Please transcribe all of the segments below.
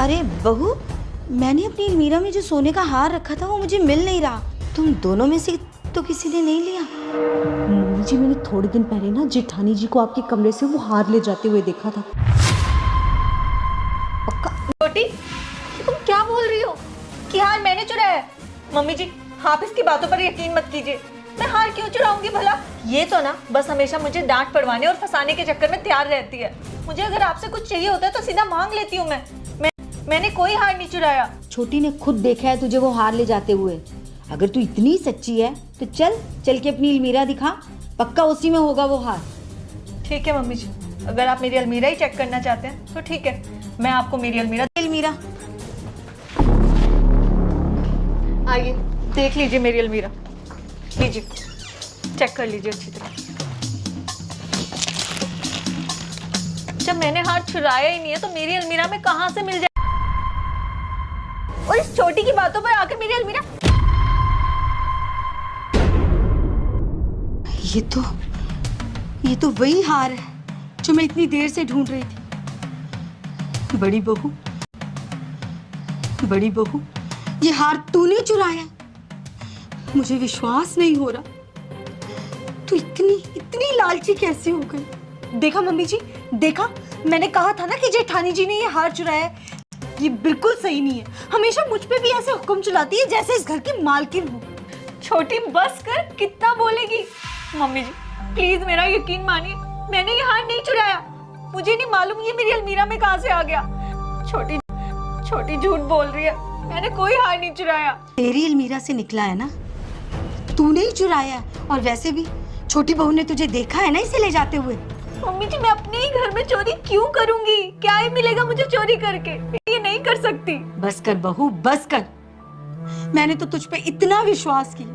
अरे बहू, मैंने अपनी अलमीरा में जो सोने का हार रखा था वो मुझे मिल नहीं रहा। तुम दोनों में से तो किसी ने नहीं लिया? मम्मी जी, मैंने थोड़े दिन पहले ना जेठानी जी को आपके कमरे से वो हार ले जाते हुए देखा था। छोटी, तुम क्या बोल रही हो कि हार मैंने चुराया है? मम्मी जी, आप इसकी बातों पर यकीन मत कीजिए। मैं हार क्यों चुराऊंगी भला? ये तो ना बस हमेशा मुझे डांट पड़वाने और फंसाने के चक्कर में तैयार रहती है। मुझे अगर आपसे कुछ चाहिए होता है तो सीधा मांग लेती हूँ। मैंने कोई हार नहीं चुराया। छोटी ने खुद देखा है तुझे वो हार ले जाते हुए। अगर तू इतनी सच्ची है तो चल के अपनी अलमीरा दिखा, पक्का उसी में होगा वो हार। ठीक है मम्मी जी, अगर आप मेरी अलमीरा ही चेक करना चाहते हैं तो ठीक है, मैं आपको मेरी अलमीरा आइए देख लीजिए मेरी अलमीरा। लीजिए, चेक कर लीजिए अच्छी तरह। जब मैंने हार चुराया ही नहीं है तो मेरी अलमीरा में कहां से मिल जाए? और इस छोटी की बातों पर आकर मेरी अलमीरा। ये तो वही हार है जो मैं इतनी देर से ढूंढ रही थी। बड़ी बहू, ये हार तूने चुराया? मुझे विश्वास नहीं हो रहा। तू इतनी लालची कैसे हो गई? देखा मम्मी जी, देखा, मैंने कहा था ना कि जेठानी जी ने ये हार चुराया है। ये बिल्कुल सही नहीं है। हमेशा मुझ पे भी ऐसे हुक्म चलाती है जैसे इस घर की मालकिन हो। छोटी बस कर, कितना बोलेगी? मम्मी जी प्लीज मेरा यकीन मानिए, मैंने ये हार नहीं चुराया। मुझे नहीं मालूम ये मेरी अलमीरा में कहां से आ गया। छोटी झूठ बोल रही है, मैंने कोई हार नहीं चुराया। तेरी अलमीरा से निकला है ना, तूने ही चुराया। और वैसे भी छोटी बहू ने तुझे देखा है ना इसे ले जाते हुए। मम्मी जी मैं अपने ही घर में चोरी क्यों करूंगी? क्या ही मिलेगा मुझे चोरी करके? ये नहीं कर सकती। बस कर बहू, बस कर। मैंने तो तुझ पे इतना विश्वास किया।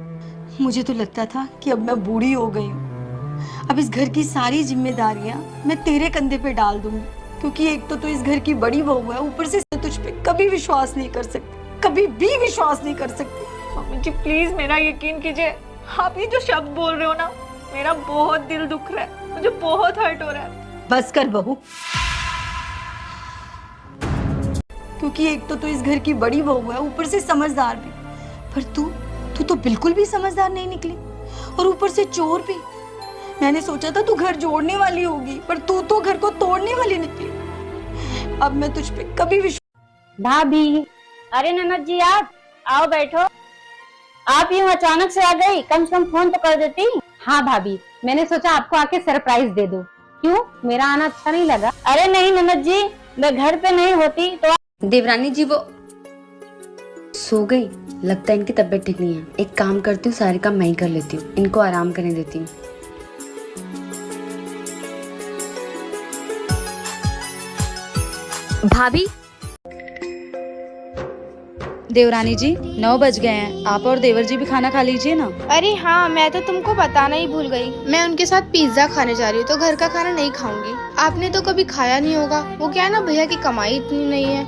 मुझे तो लगता था कि अब मैं बूढ़ी हो गई हूँ, अब इस घर की सारी जिम्मेदारियां मैं तेरे कंधे पे डाल दूंगी, क्योंकि एक तो तू इस घर की बड़ी बहू है, ऊपर से तुझ पे कभी विश्वास नहीं कर सकती, कभी भी विश्वास नहीं कर सकती। मम्मी जी प्लीज मेरा यकीन कीजिए। आप ये जो शब्द बोल रहे हो ना, मेरा बहुत दिल दुख रहा है, मुझे बहुत हर्ट हो रहा है। बस कर बहू, क्योंकि एक तो तू इस घर की बड़ी बहू है, ऊपर से समझदार भी। पर तू तो बिल्कुल भी समझदार नहीं निकली, और ऊपर से चोर भी। मैंने सोचा था तू घर जोड़ने वाली होगी, पर तू तो घर को तोड़ने वाली निकली। अब मैं तुझ पे कभी विश्वास। भाभी, अरे ननद जी आप आओ बैठो। आप यूं अचानक से आ गई, कम से कम फोन तो कर देती। हाँ भाभी, मैंने सोचा आपको आके सरप्राइज दे दूं। क्यों, मेरा आना अच्छा नहीं लगा? अरे नहीं ननद जी, मैं घर पे नहीं होती तो। देवरानी जी वो सो गई, लगता है इनकी तबीयत ठीक नहीं है। एक काम करती हूँ, सारे काम मैं ही कर लेती हूँ, इनको आराम करने देती हूँ। भाभी, देवरानी जी 9 बज गए हैं, आप और देवर जी भी खाना खा लीजिए ना। अरे हाँ, मैं तो तुमको बताना ही भूल गई। मैं उनके साथ पिज्जा खाने जा रही हूँ, तो घर का खाना नहीं खाऊंगी। आपने तो कभी खाया नहीं होगा। वो क्या है ना, भैया की कमाई इतनी नहीं है।